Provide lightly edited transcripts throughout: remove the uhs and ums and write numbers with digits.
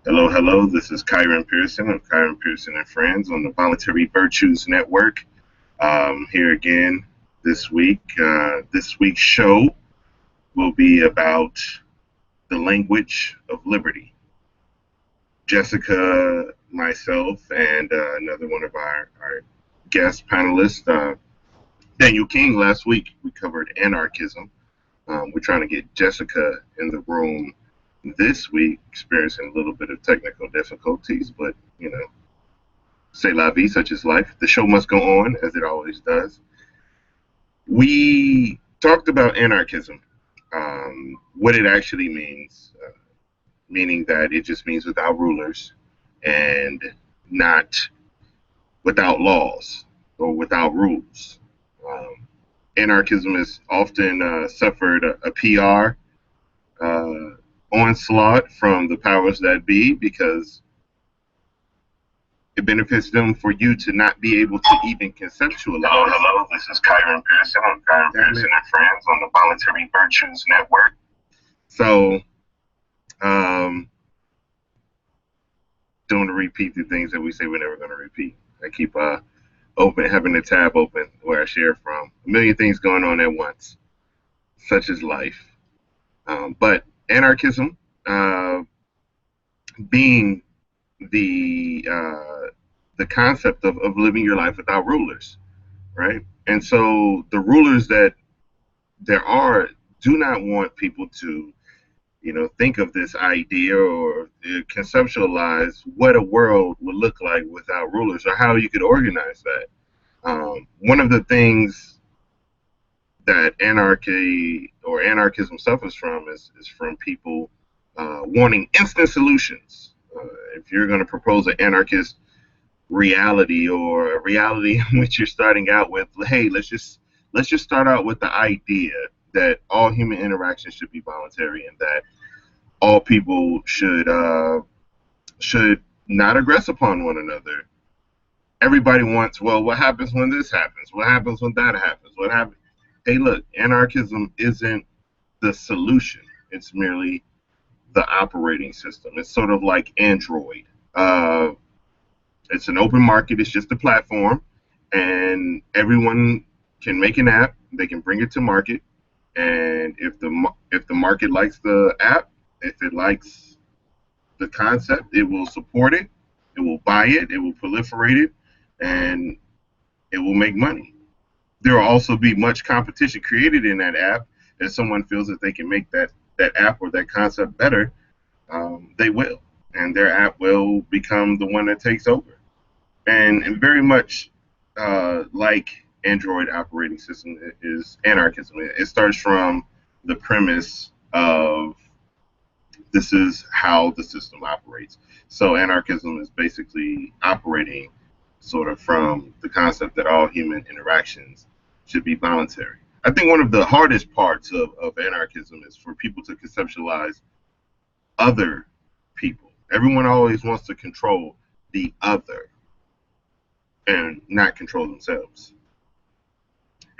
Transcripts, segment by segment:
Hello, hello. This is Kieran Pearson of Kieran Pearson and Friends on the Voluntary Virtues Network. Here again this week. This week's show will be about the language of liberty. Jessica, myself, and another one of our guest panelists, Daniel King. Last week we covered anarchism. We're trying to get Jessica in the room this week, experiencing a little bit of technical difficulties, but c'est la vie, such is life. The show must go on, as it always does. We talked about anarchism, what it actually means, meaning that it just means without rulers and not without laws or without rules. Anarchism has often suffered a PR onslaught from the powers that be because it benefits them for you to not be able to even conceptualize. Hello, hello. This is Kieran Pearson of Kieran Pearson and Friends on the Voluntary Virtues Network. So, don't want to repeat the things that we say we're never going to repeat. I keep having a tab open where I share from. A million things going on at once, such is life. But anarchism being the concept of living your life without rulers, right? And so the rulers that there are do not want people to, think of this idea or conceptualize what a world would look like without rulers or how you could organize that. One of the things that anarchy or anarchism suffers from is from people wanting instant solutions. If you're going to propose an anarchist reality or a reality in which you're starting out with, hey, let's just start out with the idea that all human interactions should be voluntary and that all people should not aggress upon one another. Everybody wants, well, what happens when this happens? What happens when that happens? What happens? Hey, look, anarchism isn't the solution. It's merely the operating system. It's sort of like Android. It's an open market. It's just a platform, and everyone can make an app. They can bring it to market, and if the market likes the app, if it likes the concept, it will support it. It will buy it. It will proliferate it, and it will make money. There will also be much competition created in that app. If someone feels that they can make that app or that concept better, they will, and their app will become the one that takes over. And very much like Android operating system is anarchism. It starts from the premise of this is how the system operates. So anarchism is basically operating sort of from the concept that all human interactions should be voluntary. I think one of the hardest parts of anarchism is for people to conceptualize other people. Everyone always wants to control the other and not control themselves.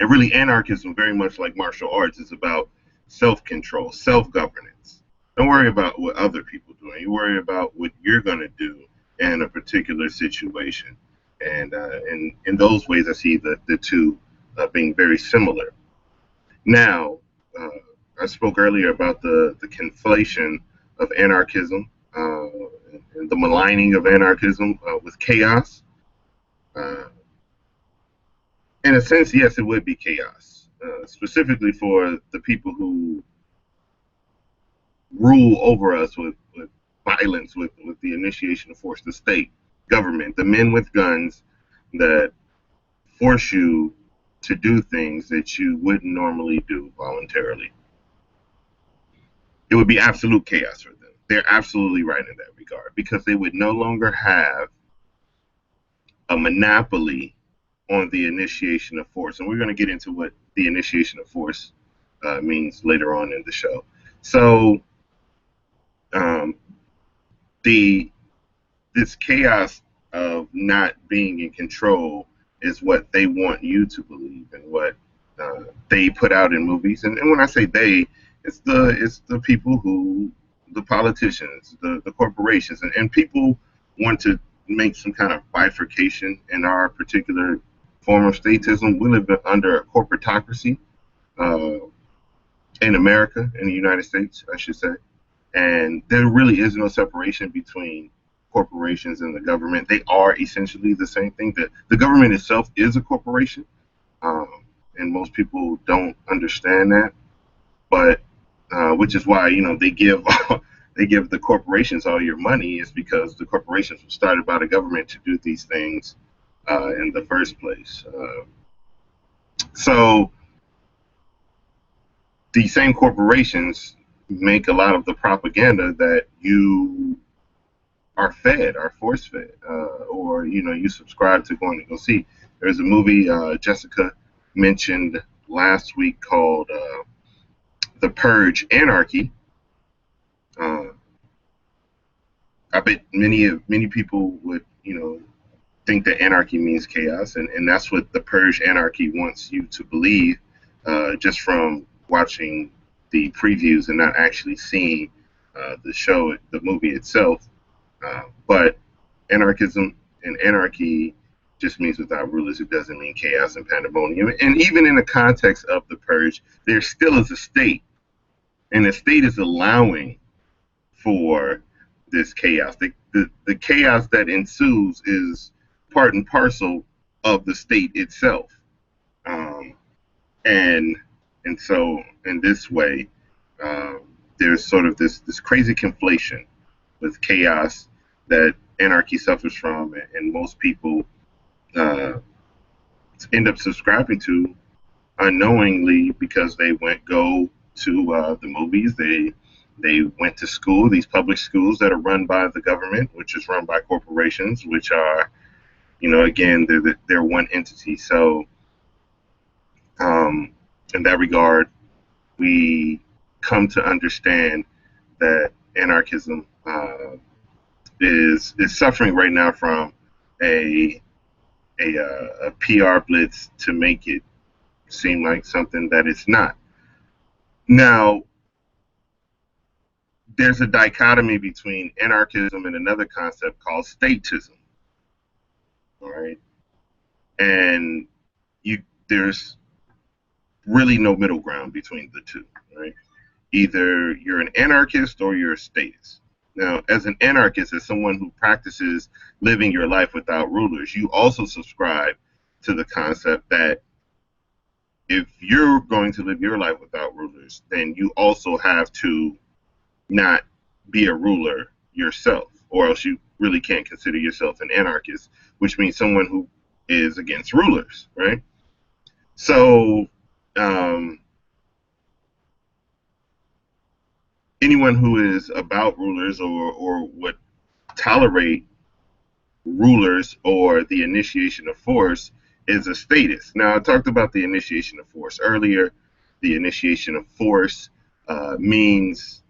And really, anarchism, very much like martial arts, is about self-control, self-governance. Don't worry about what other people do. You worry about what you're going to do in a particular situation. And in those ways, I see the two being very similar. Now, I spoke earlier about the conflation of anarchism and the maligning of anarchism with chaos. In a sense, yes, it would be chaos, specifically for the people who rule over us with violence, with the initiation of force, the state, government, the men with guns that force you to do things that you wouldn't normally do voluntarily. It would be absolute chaos for them. They're absolutely right in that regard because they would no longer have a monopoly on the initiation of force. And we're going to get into what the initiation of force means later on in the show. So this chaos of not being in control is what they want you to believe and what they put out in movies. And when I say they, it's the people who the politicians, the corporations, and people want to make some kind of bifurcation in our particular form of statism. We live under a corporatocracy uh, in America, in the United States, I should say. And there really is no separation between corporations and the government. They are essentially the same thing. The government itself is a corporation, um, and most people don't understand that. But which is why they give they give the corporations all your money, is because the corporations were started by the government to do these things in the first place. So these same corporations make a lot of the propaganda that you are fed, are force fed, or you subscribe to going to go see. There's a movie Jessica mentioned last week called The Purge: Anarchy. Uh, I bet many people would think that anarchy means chaos, and that's what The Purge: Anarchy wants you to believe, just from watching the previews and not actually seeing the movie itself. But anarchism and anarchy just means without rulers. It doesn't mean chaos and pandemonium. And even in the context of the purge, there still is a state, and the state is allowing for this chaos. The chaos that ensues is part and parcel of the state itself. Um, and and so in this way, um, there's sort of this crazy conflation with chaos that anarchy suffers from, and most people uh, end up subscribing to unknowingly, because they go to the movies, they went to school, these public schools that are run by the government, which is run by corporations, which are, again, they're one entity. So in that regard, we come to understand that anarchism is suffering right now from a PR blitz to make it seem like something that it's not. Now, there's a dichotomy between anarchism and another concept called statism. All right, and there's really no middle ground between the two. Right, either you're an anarchist or you're a statist. Now, as an anarchist, as someone who practices living your life without rulers, you also subscribe to the concept that if you're going to live your life without rulers, then you also have to not be a ruler yourself, or else you really can't consider yourself an anarchist, which means someone who is against rulers, right? So anyone who is about rulers or would tolerate rulers or the initiation of force is a statist. Now, I talked about the initiation of force earlier. The initiation of force means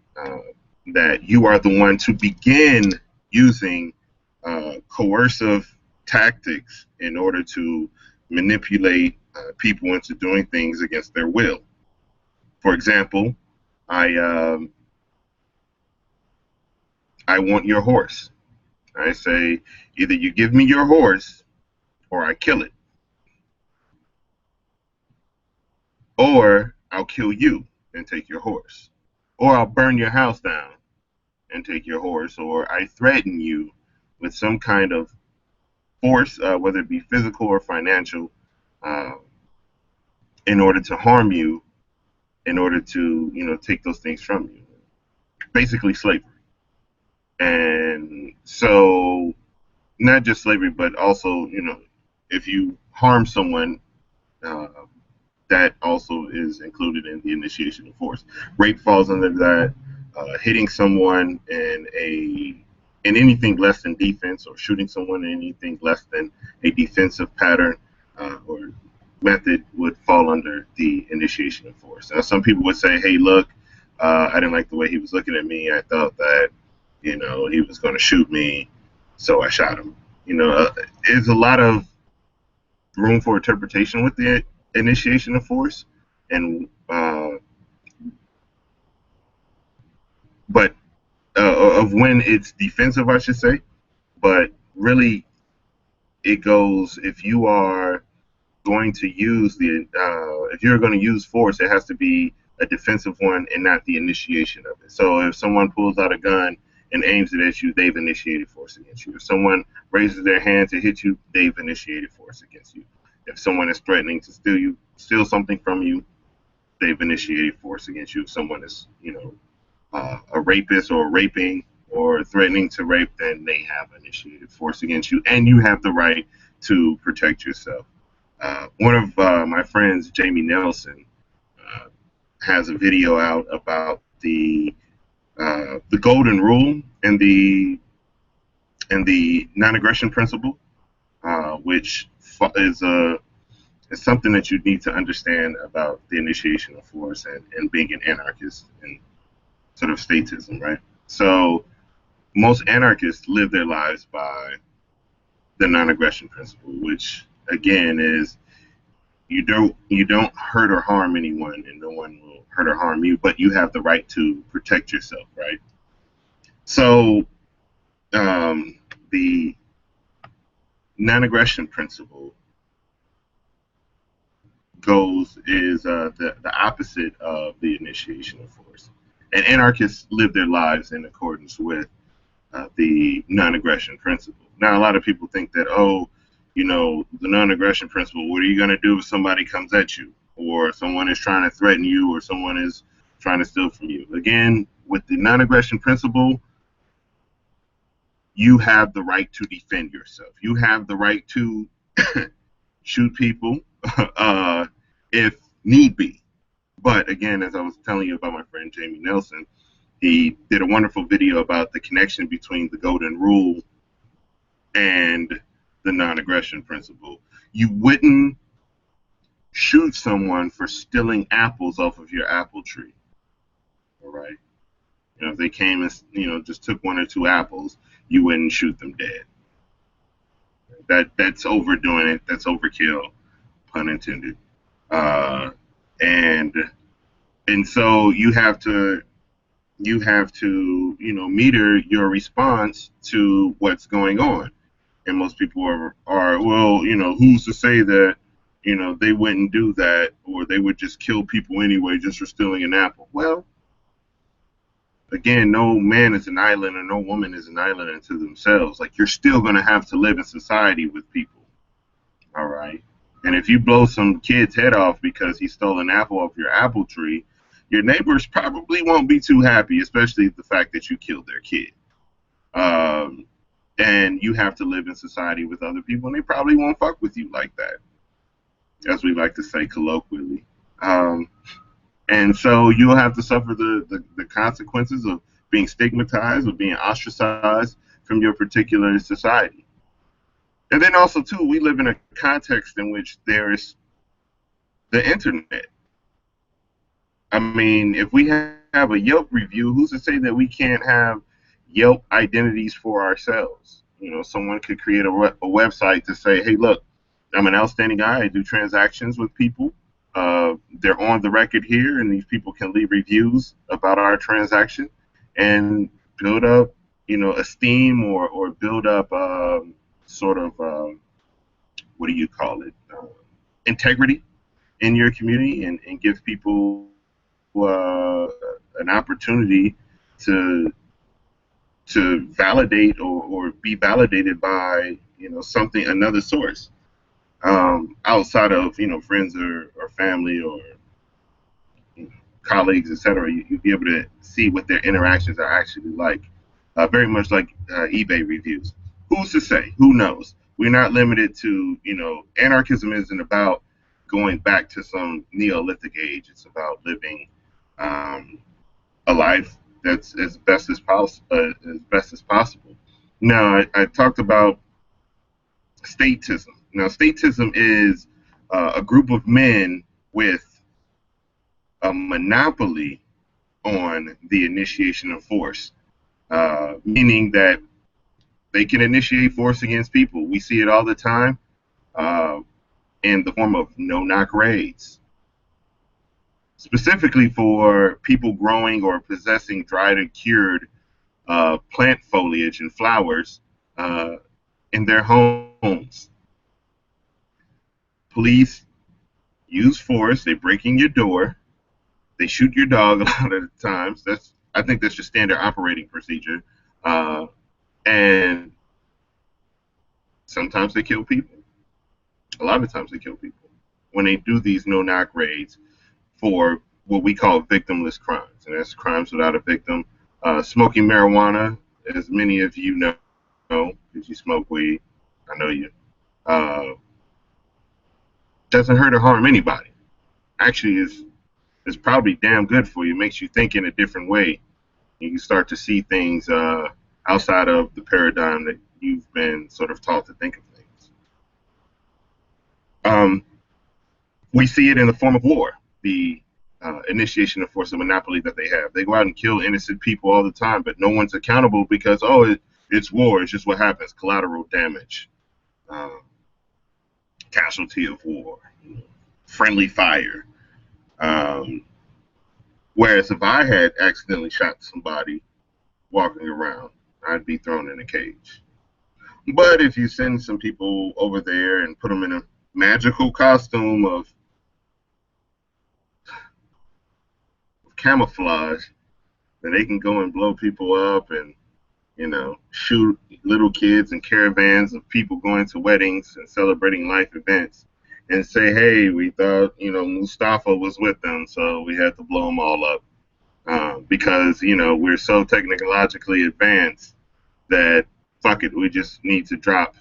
that you are the one to begin using coercive tactics in order to manipulate people into doing things against their will. For example, I want your horse. I say, either you give me your horse or I kill it, or I'll kill you and take your horse, or I'll burn your house down and take your horse, or I threaten you with some kind of force, whether it be physical or financial, uh, in order to harm you, in order to take those things from you. Basically slavery. And so not just slavery, but also, if you harm someone, uh, that also is included in the initiation of force. Rape falls under that. Hitting someone in anything less than defense, or shooting someone in anything less than a defensive pattern or method would fall under the initiation of force. Now, some people would say, "Hey, look, I didn't like the way he was looking at me. I thought that he was going to shoot me, so I shot him." There's a lot of room for interpretation with the initiation of force, and but of when it's defensive, I should say. But really, it goes if you are going to use if you're going to use force, it has to be a defensive one and not the initiation of it. So if someone pulls out a gun and aims it at you, they've initiated force against you. If someone raises their hand to hit you, they've initiated force against you. If someone is threatening to steal something from you, they've initiated force against you. If someone is, a rapist or raping or threatening to rape, then they have initiated force against you, and you have the right to protect yourself. One of my friends, Jamie Nelson, has a video out about the golden rule and the non-aggression principle, which is something that you need to understand about the initiation of force and being an anarchist and sort of statism, right? So most anarchists live their lives by the non-aggression principle, which again is you don't hurt or harm anyone, and no one will hurt or harm you, but you have the right to protect yourself, right? So the non-aggression principle is the opposite of the initiation of force, and anarchists live their lives in accordance with the non-aggression principle. Now, a lot of people think that, the non-aggression principle, what are you going to do if somebody comes at you, or someone is trying to threaten you, or someone is trying to steal from you? Again, with the non-aggression principle, you have the right to defend yourself. You have the right to shoot people if need be. But again, as I was telling you about my friend Jamie Nelson, he did a wonderful video about the connection between the golden rule and the non-aggression principle. You wouldn't shoot someone for stealing apples off of your apple tree. All right. If they came and just took one or two apples, you wouldn't shoot them dead. That's overdoing it. That's overkill, pun intended. And so you have to meter your response to what's going on. And most people are well, who's to say that they wouldn't do that, or they would just kill people anyway just for stealing an apple? Well, again, no man is an island, or no woman is an island unto themselves. Like, you're still going to have to live in society with people. All right. And if you blow some kid's head off because he stole an apple off your apple tree, your neighbors probably won't be too happy, especially the fact that you killed their kid. And you have to live in society with other people, and they probably won't fuck with you like that, as we like to say colloquially. And so you'll have to suffer the consequences of being stigmatized, of being ostracized from your particular society. And then also, too, we live in a context in which there is the internet. I mean, if we have a Yelp review, who's to say that we can't have Yelp identities for ourselves? Someone could create a website to say, hey, look, I'm an outstanding guy. I do transactions with people. They're on the record here, and these people can leave reviews about our transaction and build up, esteem or build up what do you call it? Integrity in your community, and give people an opportunity to validate or be validated by another source outside of friends or family or colleagues, etc. You'd be able to see what their interactions are actually like, very much like eBay reviews. Who's to say? Who knows? We're not limited to anarchism isn't about going back to some Neolithic age. It's about living a life that's as best as possible. Now, I talked about statism. Now, statism is a group of men with a monopoly on the initiation of force, meaning that they can initiate force against people. We see it all the time in the form of no-knock raids, specifically for people growing or possessing dried or cured plant foliage and flowers in their homes. Police use force. They break in your door. They shoot your dog a lot of the times. I think that's just standard operating procedure. And sometimes they kill people. A lot of times they kill people when they do these no-knock raids for what we call victimless crimes, and that's crimes without a victim. Smoking marijuana, as many of you know, because you smoke weed, I know you, doesn't hurt or harm anybody. Actually, is probably damn good for you. Makes you think in a different way. You can start to see things outside of the paradigm that you've been sort of taught to think of things. We see it in the form of war, the initiation of force, of monopoly that they have. They go out and kill innocent people all the time, but no one's accountable because, it's war. It's just what happens. Collateral damage, casualty of war, friendly fire. Whereas if I had accidentally shot somebody walking around, I'd be thrown in a cage. But if you send some people over there and put them in a magical costume of camouflage, then they can go and blow people up and, shoot little kids and caravans of people going to weddings and celebrating life events and say, hey, we thought, Mustafa was with them, so we had to blow them all up because, we're so technologically advanced that, fuck it, we just need to drop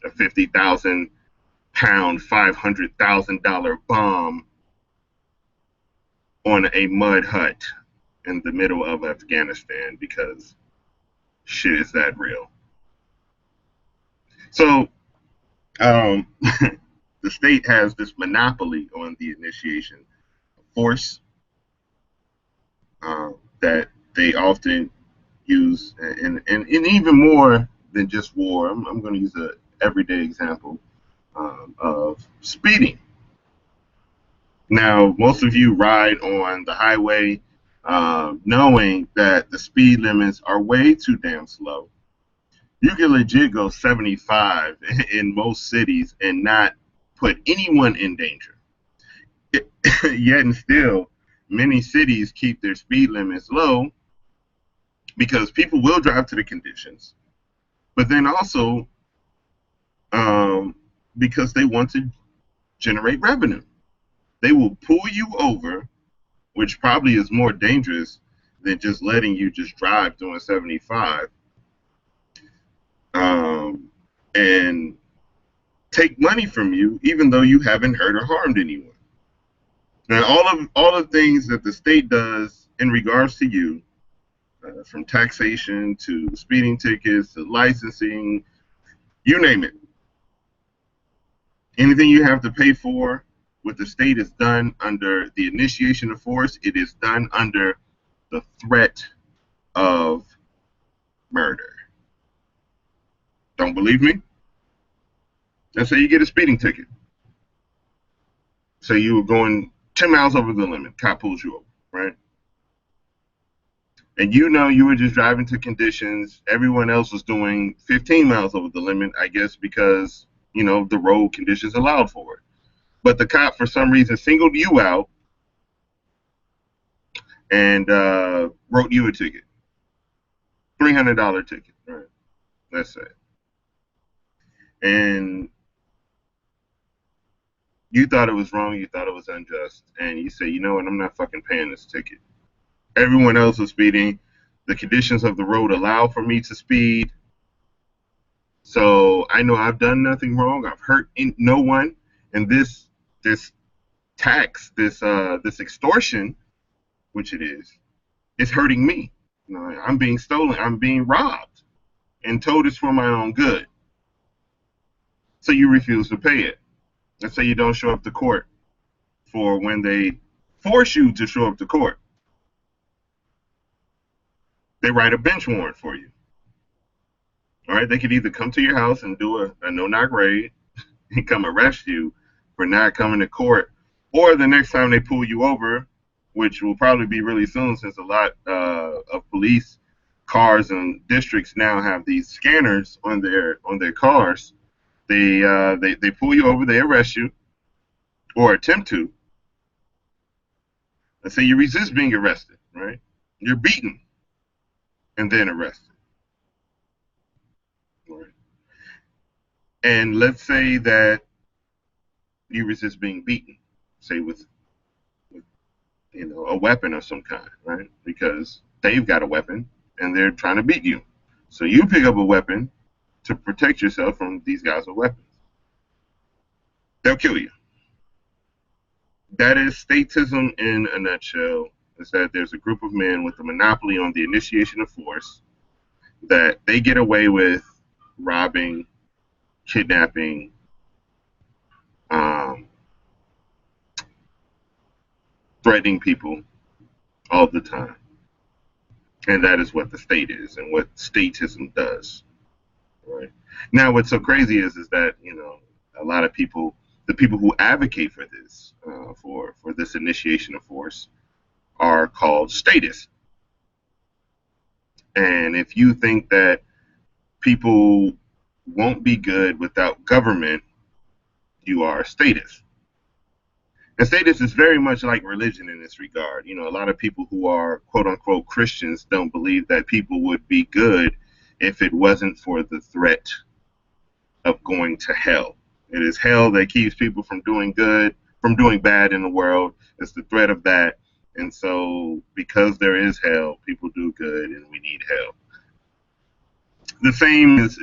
a 50,000 pound, $500,000 bomb on a mud hut in the middle of Afghanistan because shit is that real. So, the state has this monopoly on the initiation of force that they often use, and even more than just war. I'm going to use an everyday example of speeding. Now, most of you ride on the highway knowing that the speed limits are way too damn slow. You can legit go 75 in most cities and not put anyone in danger. Yet and still, many cities keep their speed limits low because people will drive to the conditions, but then also because they want to generate revenue. They will pull you over, which probably is more dangerous than just letting you just drive doing 75, and take money from you, even though you haven't hurt or harmed anyone. Now, all of the things that the state does in regards to you, from taxation to speeding tickets to licensing, you name it, anything you have to pay for with the state is done under the initiation of force. It is done under the threat of murder. Don't believe me? Let's say you get a speeding ticket. Say you were going 10 miles over the limit. Cop pulls you over, right? And you were just driving to conditions. Everyone else was doing 15 miles over the limit, I guess, because, the road conditions allowed for it. But the cop, for some reason, singled you out and wrote you a ticket. $300 ticket, right? Let's say. And you thought it was wrong, you thought it was unjust, and you say, you know what, I'm not fucking paying this ticket. Everyone else was speeding. The conditions of the road allow for me to speed. So I know I've done nothing wrong. I've hurt no one. And this tax, this extortion, which it is hurting me. I'm being stolen. I'm being robbed, and told it's for my own good. So you refuse to pay it. Let's say you don't show up to court for when they force you to show up to court. They write a bench warrant for you. All right, they could either come to your house and do a no-knock raid and come arrest you for not coming to court, or the next time they pull you over, which will probably be really soon since a lot of police cars and districts now have these scanners on their cars. They pull you over, they arrest you or attempt to. Let's say you resist being arrested, right? You're beaten and then arrested. Right? And let's say that you resist being beaten, say with a weapon of some kind, right? Because they've got a weapon and they're trying to beat you. So you pick up a weapon to protect yourself from these guys with weapons. They'll kill you. That is statism in a nutshell. Is that there's a group of men with a monopoly on the initiation of force, that they get away with robbing, kidnapping, um, threatening people all the time. And that is what the state is and what statism does. Right. Now, what's so crazy is that, a lot of people, the people who advocate for this, for this initiation of force, are called statists. And if you think that people won't be good without government, you are a statist. And status is very much like religion in this regard. A lot of people who are quote unquote Christians don't believe that people would be good if it wasn't for the threat of going to hell. It is hell that keeps people from doing good, from doing bad in the world. It's the threat of that. And so because there is hell, people do good and we need hell. The same is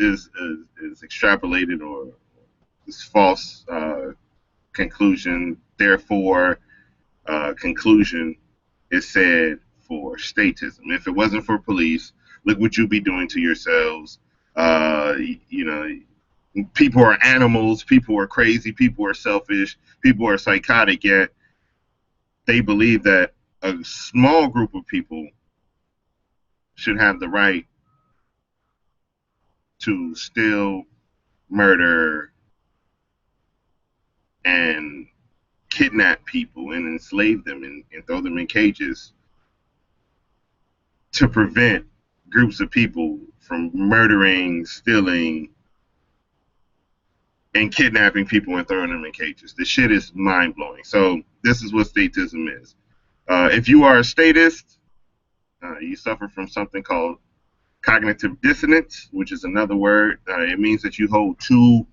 extrapolated or is false conclusion. Therefore, conclusion is said for statism. If it wasn't for police, look what you'd be doing to yourselves. People are animals. People are crazy. People are selfish. People are psychotic. Yet they believe that a small group of people should have the right to still murder and kidnap people and enslave them and throw them in cages to prevent groups of people from murdering, stealing, and kidnapping people and throwing them in cages. This shit is mind-blowing. So this is what statism is. If you are a statist, you suffer from something called cognitive dissonance, which is another word. It means that you hold two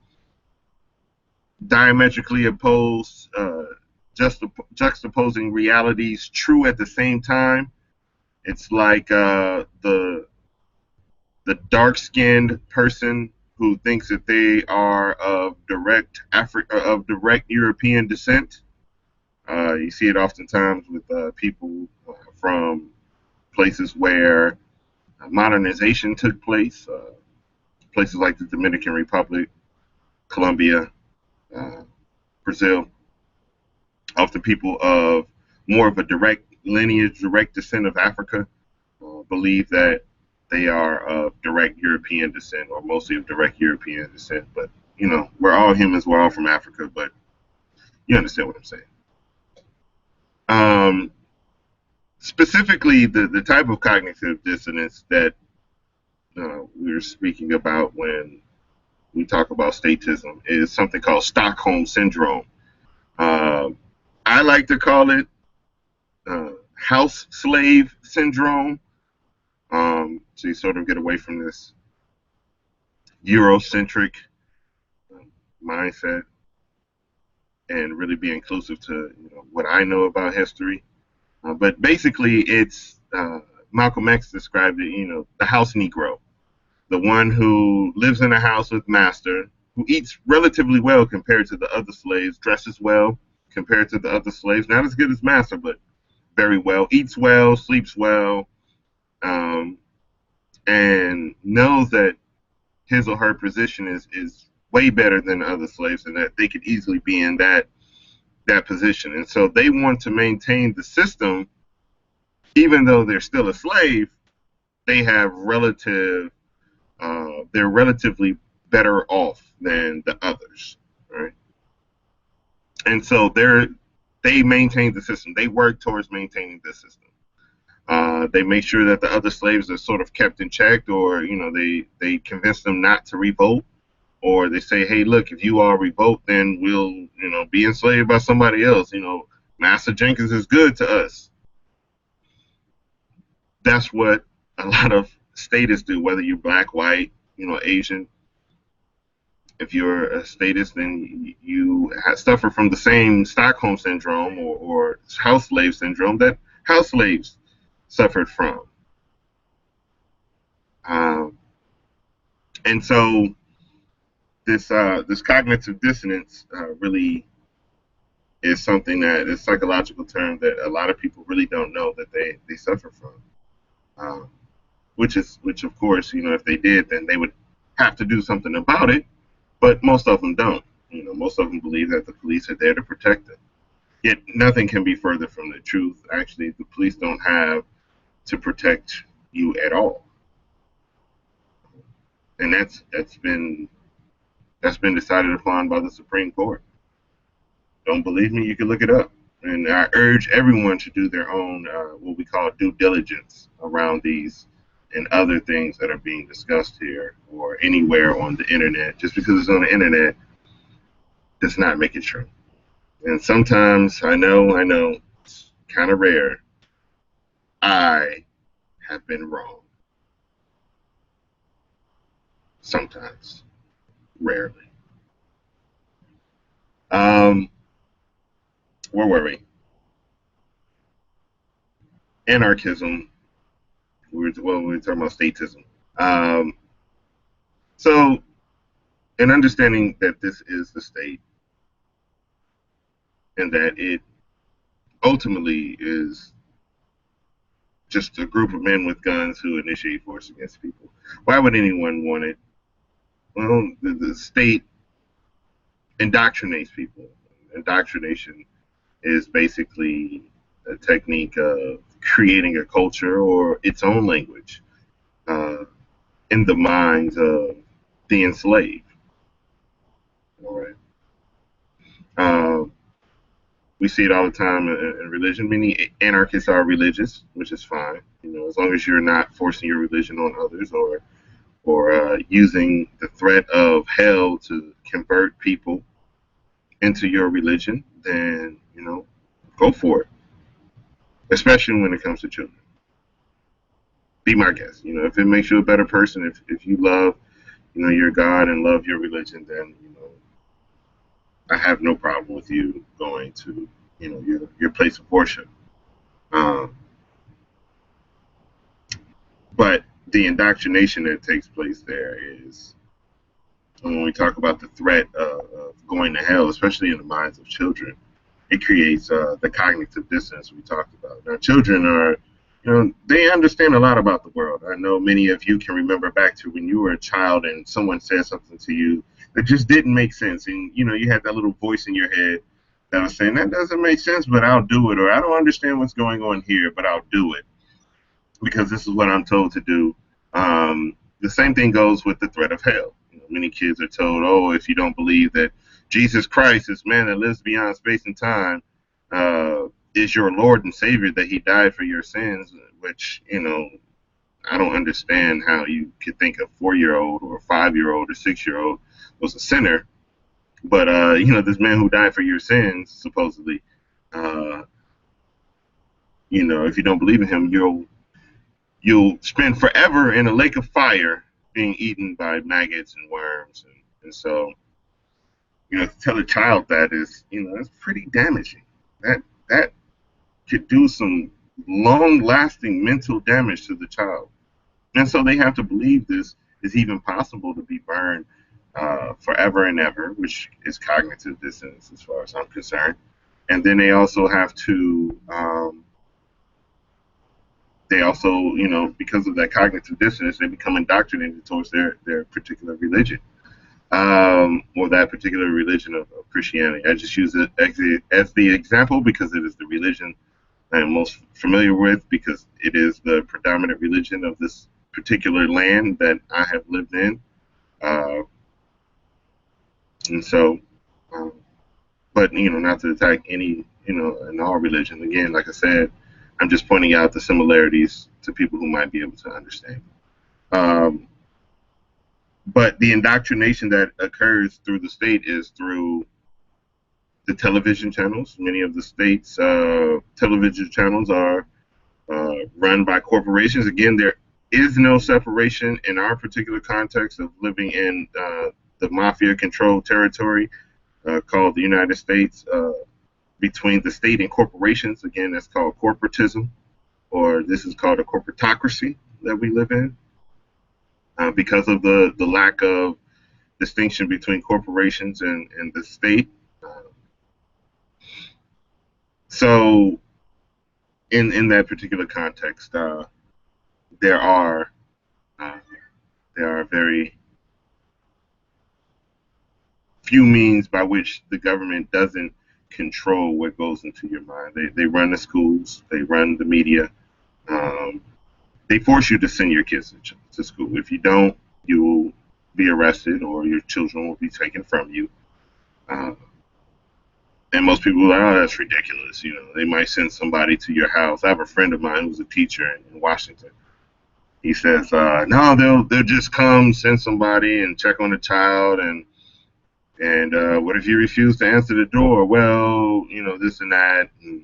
diametrically opposed, juxtaposing realities true at the same time. It's like the dark-skinned person who thinks that they are of direct European descent. You see it oftentimes with people from places where modernization took place, places like the Dominican Republic, Colombia, Brazil. Often people of more of a direct lineage, direct descent of Africa, believe that they are of direct European descent or mostly of direct European descent. But, we're all humans, we're all from Africa, but you understand what I'm saying. Specifically, the type of cognitive dissonance that we're speaking about when we talk about statism is something called Stockholm Syndrome. I like to call it house slave syndrome. So you sort of get away from this Eurocentric mindset and really be inclusive to what I know about history. But basically, it's Malcolm X described it. The house Negro, the one who lives in a house with master, who eats relatively well compared to the other slaves, dresses well compared to the other slaves, not as good as master, but very well, eats well, sleeps well, and knows that his or her position is way better than the other slaves and that they could easily be in that position. And so they want to maintain the system, even though they're still a slave, they have they're relatively better off than the others, right? And so they maintain the system. They work towards maintaining the system. They make sure that the other slaves are sort of kept in check, or they convince them not to revolt, or they say, hey, look, if you all revolt, then we'll be enslaved by somebody else. Master Jenkins is good to us. That's what a lot of statists do, whether you're black, white, Asian. If you're a statist, then you suffer from the same Stockholm syndrome or house slave syndrome that house slaves suffered from. Um, and so this cognitive dissonance really is something that is a psychological term that a lot of people really don't know that they suffer from. Um, which of course, if they did, then they would have to do something about it. But most of them don't. Most of them believe that the police are there to protect them. Yet nothing can be further from the truth. Actually, the police don't have to protect you at all, and that's been decided upon by the Supreme Court. Don't believe me? You can look it up. And I urge everyone to do their own what we call due diligence around these and other things that are being discussed here or anywhere on the internet. Just because it's on the internet does not make it true. And sometimes I know it's kind of rare. I have been wrong. Sometimes, rarely. Um, where were we? Anarchism. We were talking about statism. Um, so, in understanding that this is the state and that it ultimately is just a group of men with guns who initiate force against people. Why would anyone want it? Well, the state indoctrinates people. Indoctrination is basically a technique of creating a culture or its own language uh, in the minds of the enslaved. All right. Um, we see it all the time in religion. Many anarchists are religious, which is fine. As long as you're not forcing your religion on others or using the threat of hell to convert people into your religion, then go for it. Especially when it comes to children. Be my guest. If it makes you a better person, if you love your God and love your religion, then I have no problem with you going to your place of worship. Um, but the indoctrination that takes place there is when we talk about the threat of going to hell, especially in the minds of children, it creates the cognitive dissonance we talked about. Now, children are, they understand a lot about the world. I know many of you can remember back to when you were a child and someone said something to you that just didn't make sense. And, you had that little voice in your head that was saying, that doesn't make sense, but I'll do it. Or I don't understand what's going on here, but I'll do it because this is what I'm told to do. The same thing goes with the threat of hell. Many kids are told, oh, if you don't believe that Jesus Christ, this man that lives beyond space and time, is your Lord and Savior, that he died for your sins, which, I don't understand how you could think a 4-year-old or a 5-year-old or 6-year-old was a sinner. But, this man who died for your sins, supposedly, if you don't believe in him, you'll spend forever in a lake of fire being eaten by maggots and worms. And so, to tell a child that is, that's pretty damaging. That could do some long-lasting mental damage to the child. And so they have to believe this is even possible to be burned forever and ever, which is cognitive dissonance as far as I'm concerned. And then they also have to, because of that cognitive dissonance, they become indoctrinated towards their particular religion. Or that particular religion of Christianity. I just use it as the example because it is the religion I am most familiar with, because it is the predominant religion of this particular land that I have lived in. And so, but not to attack any, in all religion. Again, like I said, I'm just pointing out the similarities to people who might be able to understand. Um, but the indoctrination that occurs through the state is through the television channels. Many of the state's television channels are run by corporations. Again, there is no separation in our particular context of living in the mafia-controlled territory called the United States between the state and corporations. Again, that's called corporatism, or this is called a corporatocracy that we live in because of the lack of distinction between corporations and the state. So, in that particular context, there are uh, there are very few means by which the government doesn't control what goes into your mind. They run the schools, they run the media, um, they force you to send your kids to school. If you don't, you will be arrested or your children will be taken from you. Uh, and most people are like, oh, that's ridiculous. You know, they might send somebody to your house. I have a friend of mine who's a teacher in Washington. He says, no, they'll just come, send somebody and check on the child, and what if you refuse to answer the door? Well, you know, this and that. And,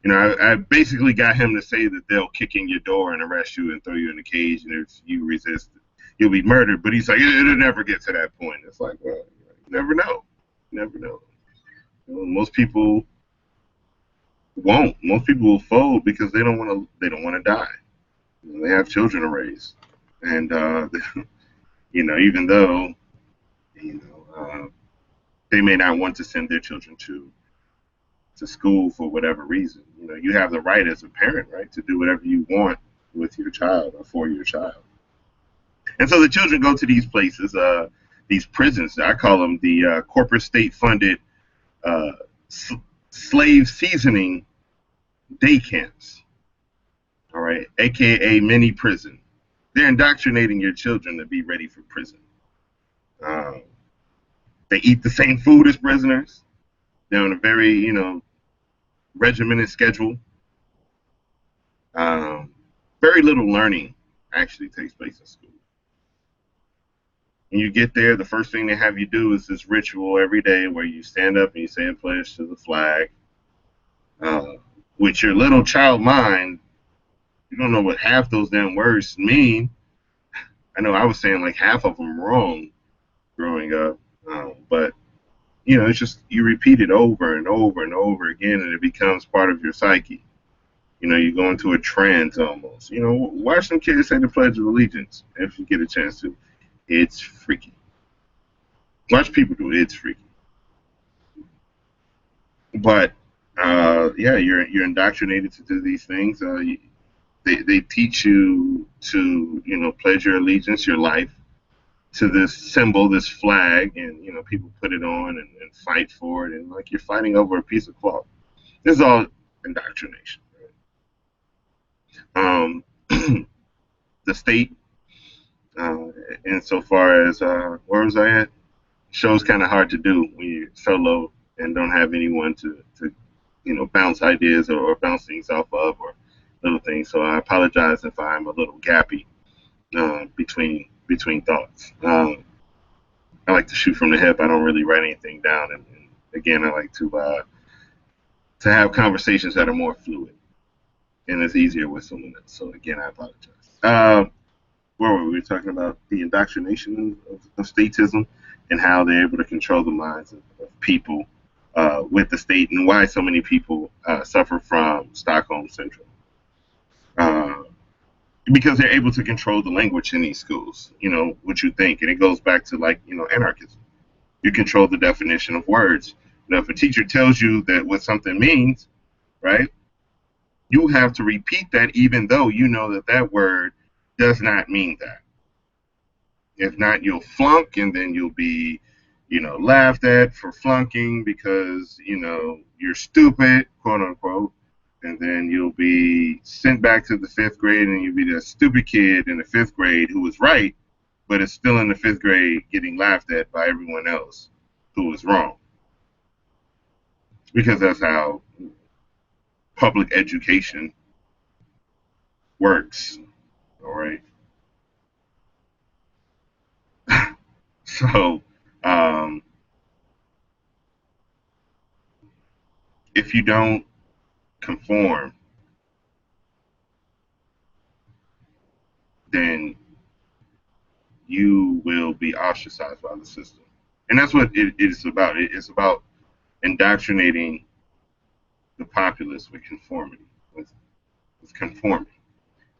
you know, I basically got him to say that they'll kick in your door and arrest you and throw you in a cage, and if you resist, you'll be murdered. But he's like, it'll never get to that point. It's like, well, you never know. You never know. You know, most people won't. Most people will fold because they don't want to. They don't want to die. You know, they have children to raise, and you know, even though you know they may not want to send their children to school for whatever reason. You know, you have the right as a parent, right, to do whatever you want with your child or for your child. And so the children go to these places, these prisons. I call them the corporate state-funded uh, slave seasoning day camps. All right, aka mini prison. They're indoctrinating your children to be ready for prison. Um, they eat the same food as prisoners. They're on a very, you know, regimented schedule. Um, very little learning actually takes place in school. When you get there, the first thing they have you do is this ritual every day where you stand up and you say a pledge to the flag. Uh, with your little child mind, you don't know what half those damn words mean. I know I was saying like half of them wrong growing up, but you know, it's just you repeat it over and over and over again, and it becomes part of your psyche. You know, you go into a trance almost. You know, watch some kids say the Pledge of Allegiance if you get a chance to. It's freaky. Watch people do it. It's freaky. But yeah, you're indoctrinated to do these things. They teach you to, you know, pledge your allegiance, your life to this symbol, this flag, and you know, people put it on and fight for it, and like you're fighting over a piece of cloth. This is all indoctrination. Right? The state, uh, insofar as where was I at? Show's kind of hard to do when you're solo and don't have anyone to you know, bounce ideas or bounce things off of or little things. So I apologize if I'm a little gappy between thoughts. I like to shoot from the hip. I don't really write anything down, and again, I like to have conversations that are more fluid, and it's easier with someone else. So again, I apologize. Where were we? We were talking about the indoctrination of statism and how they're able to control the minds of people with the state, and why so many people suffer from Stockholm syndrome. Uh, because they're able to control the language in these schools, you know, what you think. And it goes back to, like, you know, anarchism. You control the definition of words. You know, if a teacher tells you that what something means, right, you have to repeat that even though you know that that word does not mean that. If not, you'll flunk, and then you'll be, you know, laughed at for flunking because, you know, you're stupid, quote unquote. And then you'll be sent back to the fifth grade, and you'll be the stupid kid in the fifth grade who was right, but is still in the fifth grade getting laughed at by everyone else who was wrong. Because that's how public education works. All right. So, um, if you don't conform, then you will be ostracized by the system. And that's what it is about. It's about indoctrinating the populace with conformity, with conforming.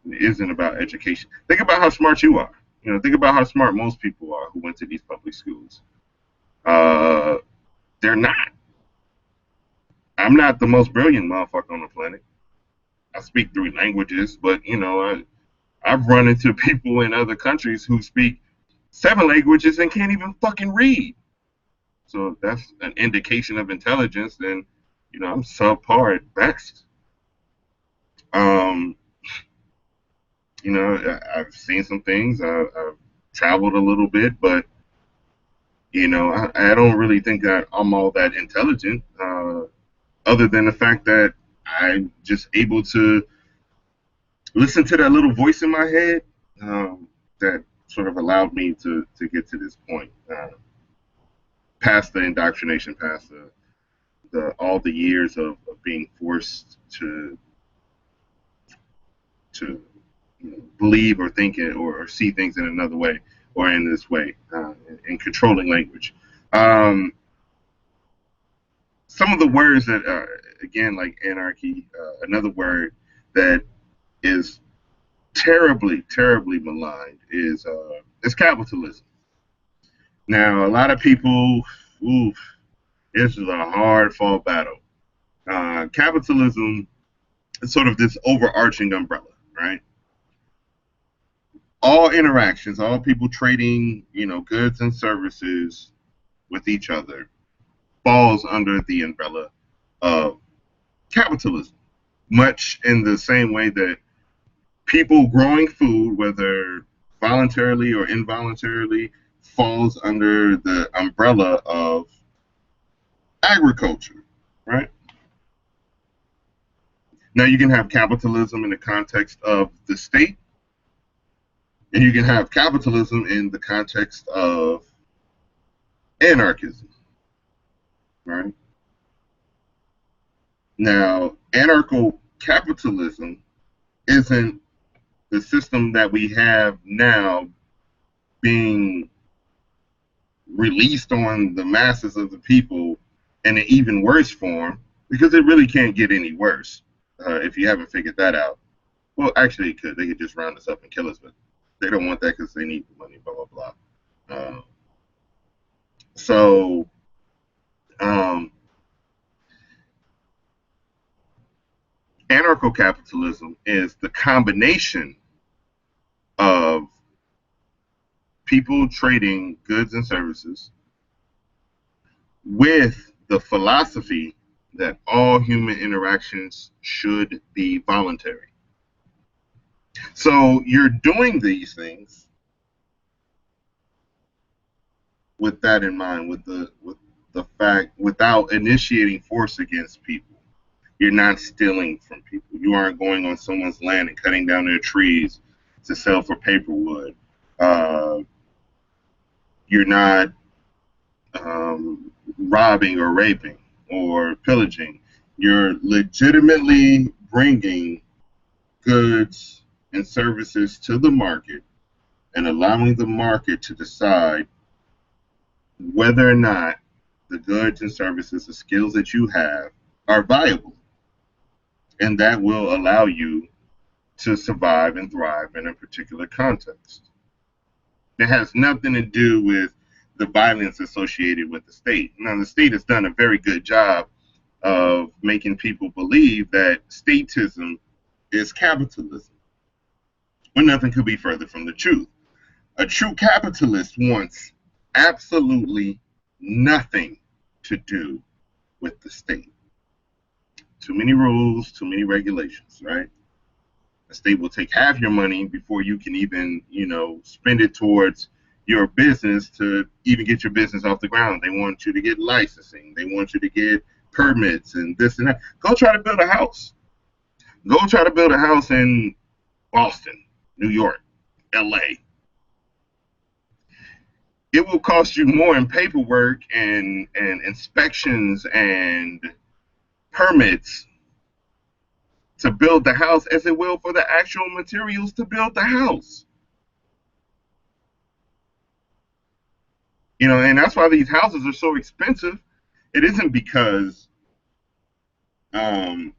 It isn't about education. Think about how smart you are. Think about how smart most people are who went to these public schools. Uh, they're not. I'm not the most brilliant motherfucker on the planet. I speak 3 languages, but I've run into people in other countries who speak 7 languages and can't even fucking read. So that's an indication of intelligence. Then, I'm subpar at best. Um, I've seen some things. I've traveled a little bit, but I don't really think that I'm all that intelligent. Other than the fact that I'm just able to listen to that little voice in my head that sort of allowed me to get to this point, past the indoctrination, past the all the years of being forced to believe or think it or see things in another way or in this way, in controlling language. Um, some of the words that, again, like anarchy, another word that is terribly, terribly maligned is capitalism. Now, a lot of people, oof, this is a hard fall battle. Capitalism is sort of this overarching umbrella, right? All interactions, all people trading, goods and services with each other falls under the umbrella of capitalism. Much in the same way that people growing food, whether voluntarily or involuntarily, falls under the umbrella of agriculture, right? Now you can have capitalism in the context of the state, and you can have capitalism in the context of anarchism, right? Now, anarcho-capitalism isn't the system that we have now being released on the masses of the people in an even worse form, because it really can't get any worse if you haven't figured that out. Well, actually, it could. They could just round us up and kill us, but they don't want that because they need the money, blah, blah, blah. So, um, anarcho-capitalism is the combination of people trading goods and services with the philosophy that all human interactions should be voluntary. So you're doing these things with that in mind, with the fact, without initiating force against people. You're not stealing from people. You aren't going on someone's land and cutting down their trees to sell for paperwood. You're not robbing or raping or pillaging. You're legitimately bringing goods and services to the market and allowing the market to decide whether or not the goods and services, the skills that you have, are viable. And that will allow you to survive and thrive in a particular context. It has nothing to do with the violence associated with the state. Now, the state has done a very good job of making people believe that statism is capitalism, when nothing could be further from the truth. A true capitalist wants absolutely nothing to do with the state. Too many rules, too many regulations, right? The state will take half your money before you can even, spend it towards your business to even get your business off the ground. They want you to get licensing. They want you to get permits and this and that. Go try to build a house. Go try to build a house in Boston, New York, LA. It will cost you more in paperwork and inspections and permits to build the house as it will for the actual materials to build the house. And that's why these houses are so expensive. It isn't because um,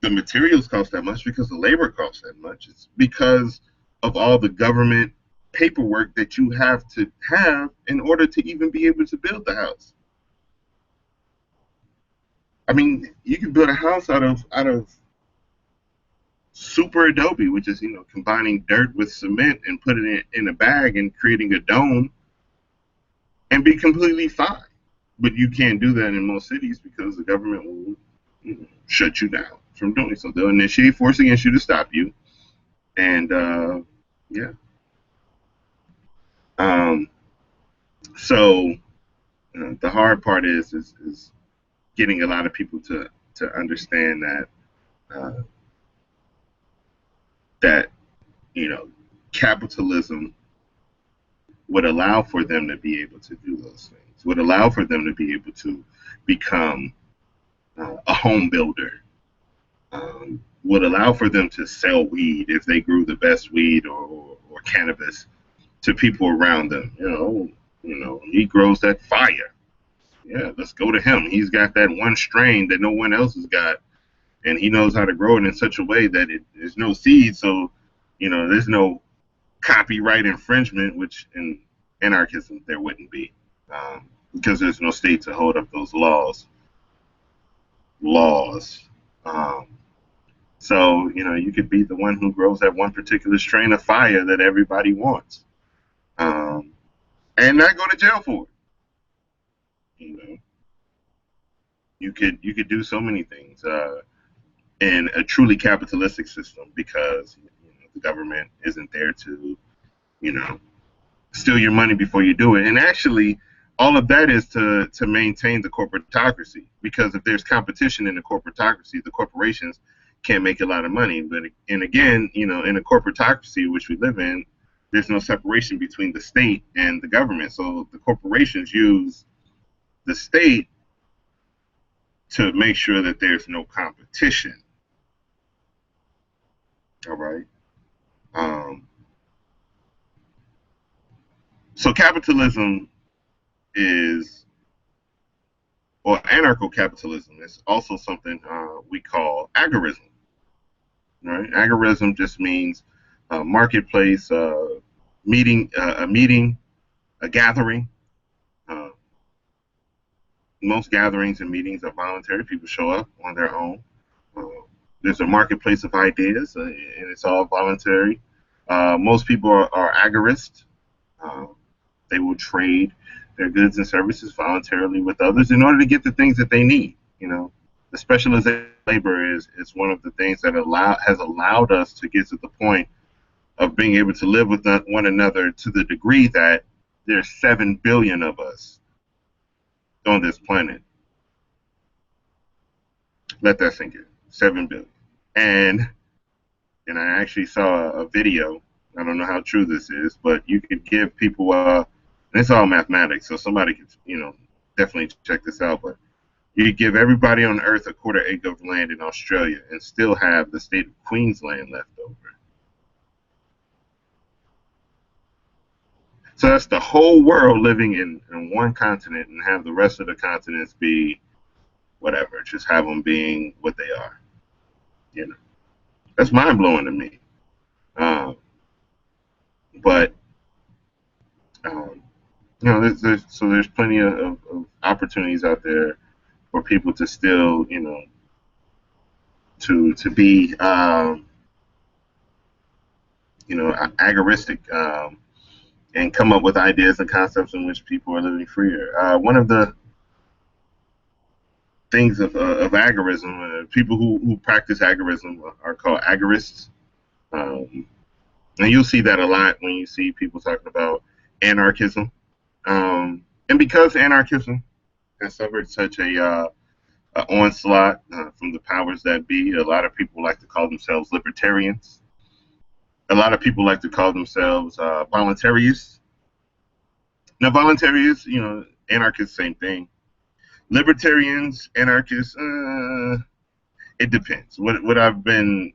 the materials cost that much, because the labor costs that much. It's because of all the government paperwork that you have to have in order to even be able to build the house. I mean, you can build a house out of super adobe, which is combining dirt with cement and putting it in a bag and creating a dome, and be completely fine. But you can't do that in most cities because the government will shut you down from doing so. They'll initiate force against you to stop you. And yeah. Um, so the hard part is getting a lot of people to understand uh, that capitalism would allow for them to be able to do those things, would allow for them to be able to become a home builder, would allow for them to sell weed if they grew the best weed or cannabis to people around them. He grows that fire. Yeah, let's go to him. He's got that one strain that no one else has got, and he knows how to grow it in such a way that there's no seed, so there's no copyright infringement, which in anarchism there wouldn't be, because there's no state to hold up those laws. Um, so you could be the one who grows that one particular strain of fire that everybody wants, um, and not go to jail for it. You know, you could do so many things in a truly capitalistic system because the government isn't there to you know steal your money before you do it. And actually, all of that is to maintain the corporatocracy. Because if there's competition in the corporatocracy, the corporations can't make a lot of money. But and again, in a corporatocracy which we live in, there's no separation between the state and the government. So the corporations use the state to make sure that there's no competition. All right. Um, so capitalism is, or anarcho-capitalism is also something we call agorism. Right? Agorism just means marketplace, a meeting, a gathering. Uh, Most gatherings and meetings are voluntary. People show up on their own. Uh, there's a marketplace of ideas, and it's all voluntary. Most people are agorists. Uh, they will trade their goods and services voluntarily with others in order to get the things that they need. The specialization of labor is one of the things that has allowed us to get to the point of being able to live with one another to the degree that there's 7 billion of us on this planet. Let that sink in. 7 billion. And I actually saw a video. I don't know how true this is, but you could give people and it's all mathematics, so somebody could definitely check this out. But you could give everybody on Earth a quarter acre of land in Australia and still have the state of Queensland left over. So that's the whole world living in one continent, and have the rest of the continents be whatever. Just have them being what they are. That's mind blowing to me. Um, but um, there's plenty of opportunities out there for people to still to be agoristic, and come up with ideas and concepts in which people are living freer. One of the things of agorism, people who practice agorism are called agorists. Um, and you'll see that a lot when you see people talking about anarchism. And because anarchism has suffered such a onslaught from the powers that be, a lot of people like to call themselves libertarians. A lot of people like to call themselves voluntarists. Now, voluntarists, anarchists, same thing. Libertarians, anarchists, it depends. What I've been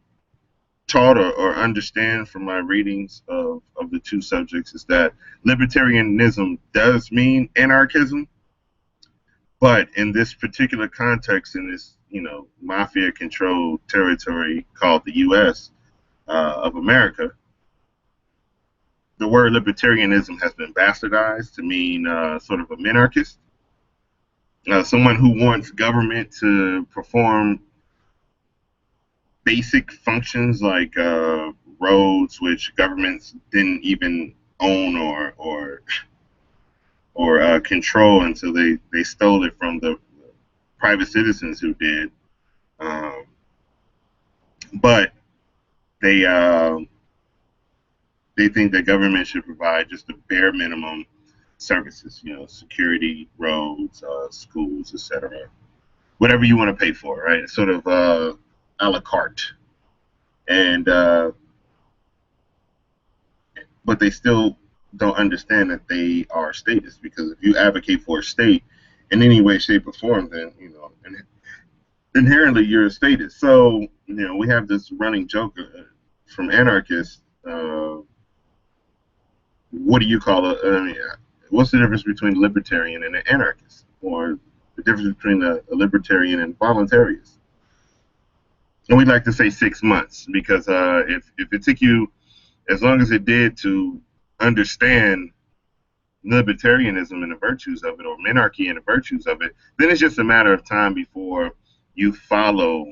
taught or understand from my readings of the two subjects is that libertarianism does mean anarchism, but in this particular context, in this mafia controlled territory called the U.S. Of America, the word libertarianism has been bastardized to mean sort of a minarchist, someone who wants government to perform basic functions like roads, which governments didn't even own or control until they stole it from the private citizens who did. Um, but they they think that government should provide just the bare minimum services, security, roads, schools, etc. Whatever you want to pay for, right? Sort of a la carte. And but they still don't understand that they are statists, because if you advocate for a state in any way, shape, or form, then inherently you're a statist. So we have this running joke from anarchists. What do you call it? What's the difference between a libertarian and an anarchist, or the difference between a libertarian and voluntarist? And we like to say 6 months, because if it took you as long as it did to understand libertarianism and the virtues of it, or minarchy and the virtues of it, then it's just a matter of time before you follow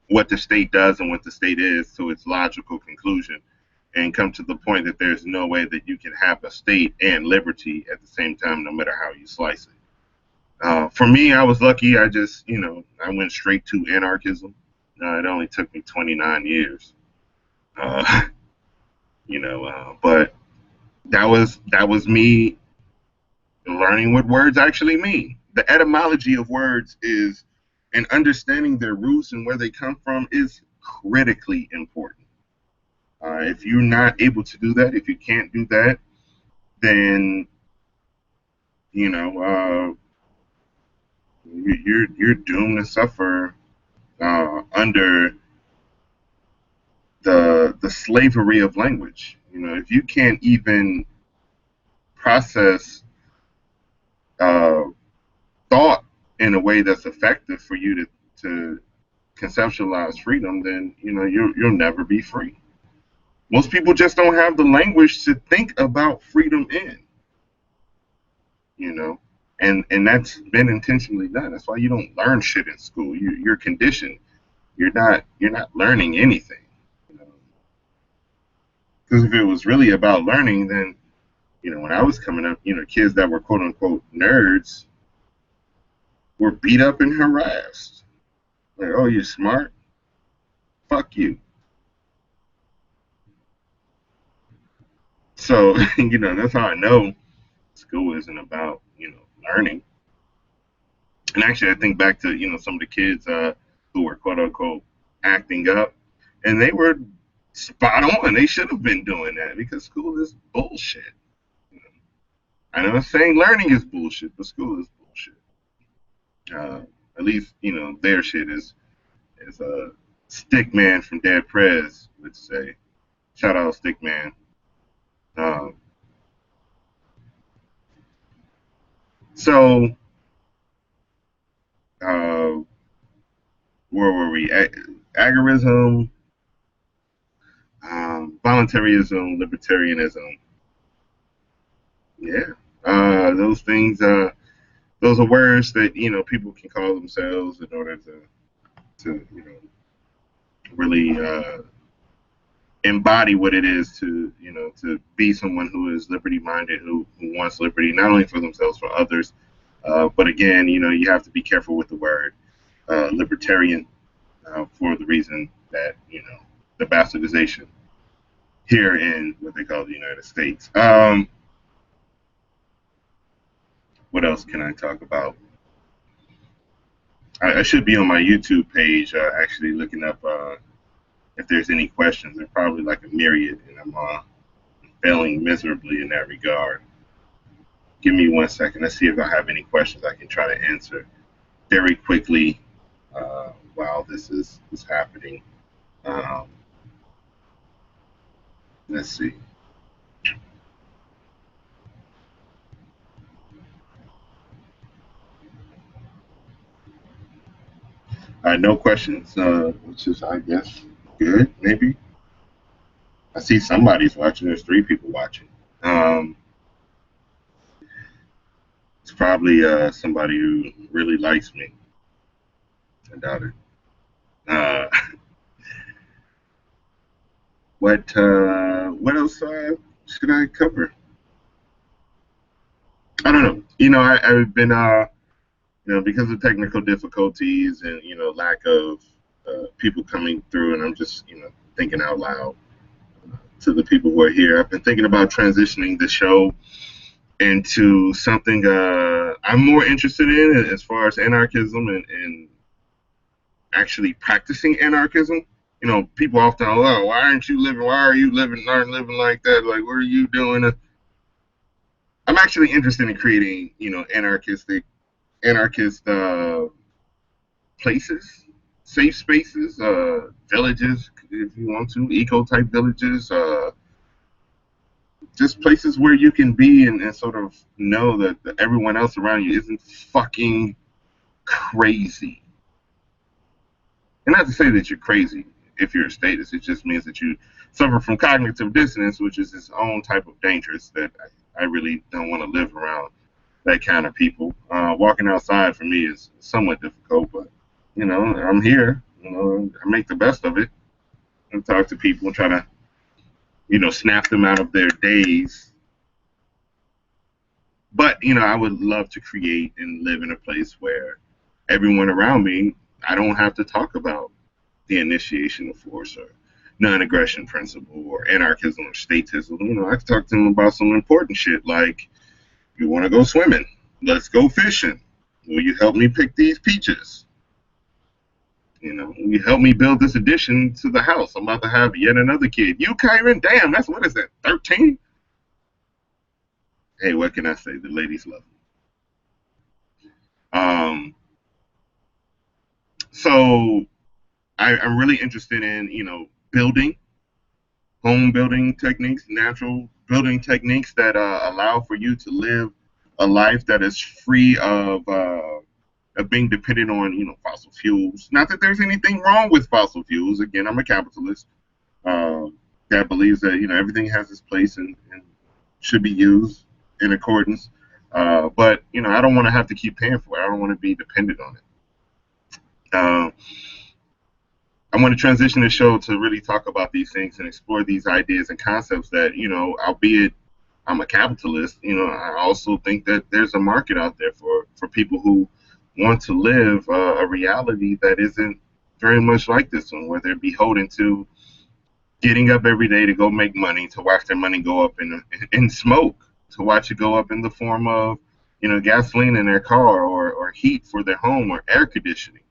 what the state does and what the state is to its logical conclusion, and come to the point that there's no way that you can have a state and liberty at the same time, no matter how you slice it. For me, I was lucky. I just, I went straight to anarchism. It only took me 29 years. But that was me learning what words actually mean. The etymology of words is, and understanding their roots and where they come from is critically important. If you're not able to do that, if you can't do that, then you're doomed to suffer under the slavery of language. If you can't even process thought in a way that's effective for you to conceptualize freedom, then you'll never be free. Most people just don't have the language to think about freedom in, and that's been intentionally done. That's why you don't learn shit in school. You're conditioned. You're not learning anything. Because if it was really about learning, then when I was coming up, kids that were quote unquote nerds were beat up and harassed. Like, oh, you're smart? Fuck you. So, that's how I know school isn't about, learning. And actually, I think back to, some of the kids who were quote unquote acting up, and they were spot on. They should have been doing that, because school is bullshit. I'm not saying learning is bullshit, but school is bullshit. At least, their shit is a Stickman from Dead Prez would say. Shout out Stickman. So, where were we? Agorism, voluntarism, libertarianism. Yeah, those things. Those are words that people can call themselves in order to really embody what it is to to be someone who is liberty minded, who wants liberty not only for themselves, for others. But again, you have to be careful with the word libertarian for the reason that the bastardization here in what they call the United States. What else can I talk about? I should be on my YouTube page actually looking up if there's any questions. They're probably like a myriad, and I'm failing miserably in that regard. Give me 1 second. Let's see if I have any questions I can try to answer very quickly while this is happening. Um, let's see. No questions, which is, I guess, good, maybe. I see somebody's watching. There's 3 people watching. Um, it's probably somebody who really likes me. I doubt it. Uh, what else should I cover? I don't know. I've been because of technical difficulties and lack of people coming through, and I'm just thinking out loud to the people who are here. I've been thinking about transitioning the show into something I'm more interested in as far as anarchism and actually practicing anarchism. People often, oh, why aren't you living? Why are you living? Aren't living like that? Like, what are you doing? I'm actually interested in creating, anarchist places, safe spaces, villages, if you want to, eco-type villages, just places where you can be and sort of know that everyone else around you isn't fucking crazy. And not to say that you're crazy if you're a statist, it just means that you suffer from cognitive dissonance, which is its own type of dangerous that I really don't want to live around that kind of people. Walking outside for me is somewhat difficult, but I'm here. I make the best of it and talk to people and try to, snap them out of their days. But I would love to create and live in a place where everyone around me, I don't have to talk about the initiation of force or non-aggression principle or anarchism or statism. I can talk to them about some important shit like, you want to go swimming? Let's go fishing. Will you help me pick these peaches? Will you help me build this addition to the house? I'm about to have yet another kid. You, Kieran? Damn, what is that, 13? Hey, what can I say? The ladies love me. So I'm really interested in, building, home building techniques, natural building techniques that allow for you to live a life that is free of being dependent on, fossil fuels. Not that there's anything wrong with fossil fuels. Again, I'm a capitalist that believes that, everything has its place and should be used in accordance. But, I don't want to have to keep paying for it. I don't want to be dependent on it. I want to transition the show to really talk about these things and explore these ideas and concepts that, albeit I'm a capitalist, I also think that there's a market out there for people who want to live a reality that isn't very much like this one, where they're beholden to getting up every day to go make money, to watch their money go up in smoke, to watch it go up in the form of, gasoline in their car or heat for their home or air conditioning.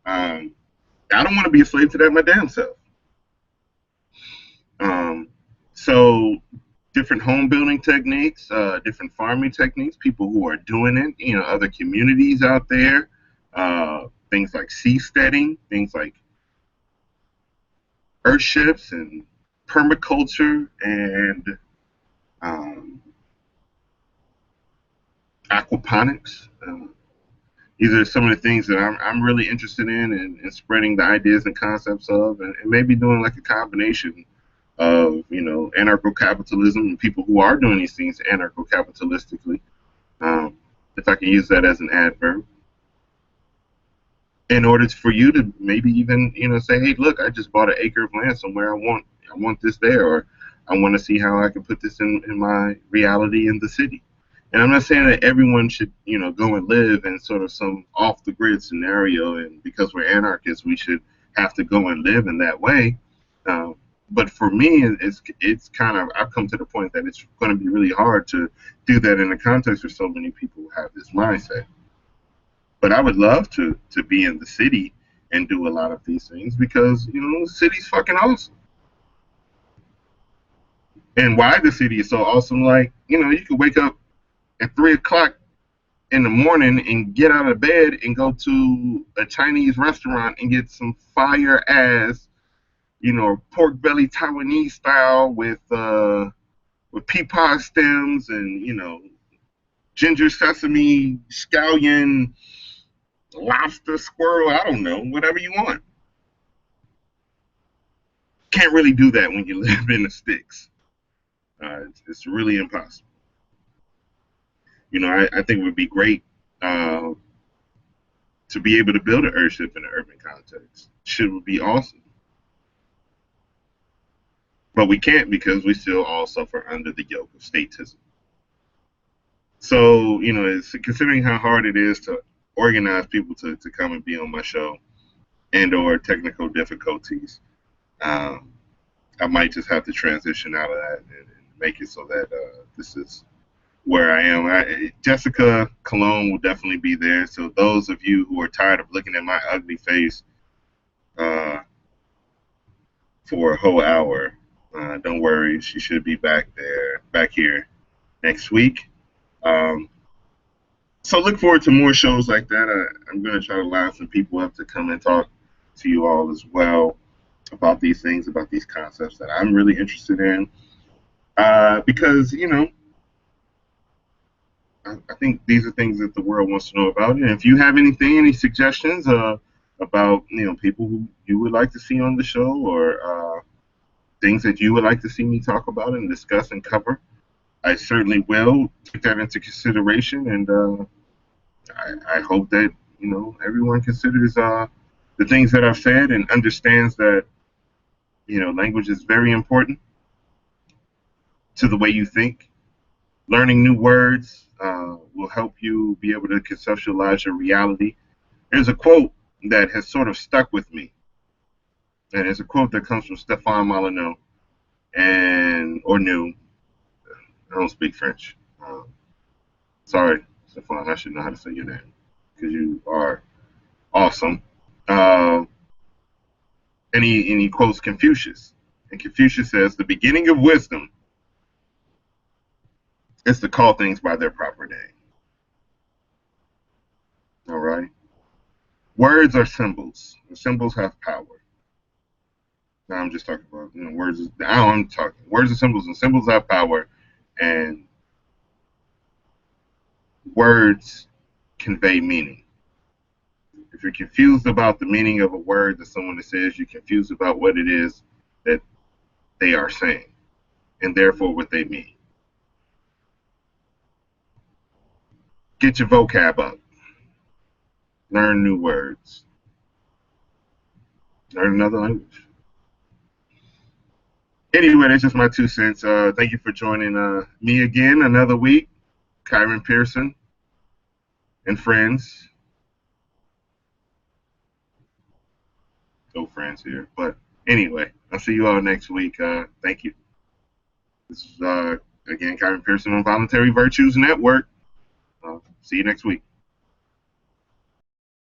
I don't want to be a slave to that my damn self. So different home building techniques, different farming techniques, people who are doing it, other communities out there, things like seasteading, things like earthships and permaculture and aquaponics. These are some of the things that I'm really interested in and spreading the ideas and concepts of, and maybe doing like a combination of, anarcho-capitalism and people who are doing these things anarcho-capitalistically, if I can use that as an adverb, in order for you to maybe even, say, hey, look, I just bought an acre of land somewhere. I want this there, or I want to see how I can put this in my reality in the city. And I'm not saying that everyone should, go and live in sort of some off-the-grid scenario, and because we're anarchists, we should have to go and live in that way. But for me, it's kind of, I've come to the point that it's going to be really hard to do that in the context where so many people have this mindset. But I would love to be in the city and do a lot of these things because, the city's fucking awesome. And why the city is so awesome, like, you could wake up at 3 o'clock in the morning and get out of bed and go to a Chinese restaurant and get some fire ass, pork belly Taiwanese style with pea pod stems and ginger sesame scallion lobster squirrel. I don't know, whatever you want. Can't really do that when you live in the sticks. It's really impossible. I think it would be great to be able to build an airship in an urban context. Shit would be awesome. But we can't because we still all suffer under the yoke of statism. So, it's considering how hard it is to organize people to come and be on my show and or technical difficulties, I might just have to transition out of that and make it so that this is where I am. Jessica Cologne will definitely be there. So those of you who are tired of looking at my ugly face for a whole hour, don't worry. She should be back here next week. So look forward to more shows like that. I'm going to try to line some people up to come and talk to you all as well about these things, about these concepts that I'm really interested in. Because, I think these are things that the world wants to know about. And if you have any suggestions about, people who you would like to see on the show or things that you would like to see me talk about and discuss and cover, I certainly will take that into consideration. And I hope that, everyone considers the things that I've said and understands that, language is very important to the way you think. Learning new words will help you be able to conceptualize your reality. There's a quote that has sort of stuck with me. And it's a quote that comes from Stefan Molyneux or New. I don't speak French. Sorry, Stefan, I should know how to say your name because you are awesome. And he quotes Confucius. And Confucius says, the beginning of wisdom is to call things by their proper name. All right? Words are symbols. And symbols have power. Now I'm just talking about, words. I'm talking. Words are symbols, and symbols have power. And words convey meaning. If you're confused about the meaning of a word that someone says, you're confused about what it is that they are saying, and therefore what they mean. Get your vocab up. Learn new words. Learn another language. Anyway, that's just my 2 cents. Thank you for joining me again another week. Kieran, Pearson, and friends. No friends here. But anyway, I'll see you all next week. Thank you. This is, again, Kieran Pearson on Voluntary Virtues Network. See you next week.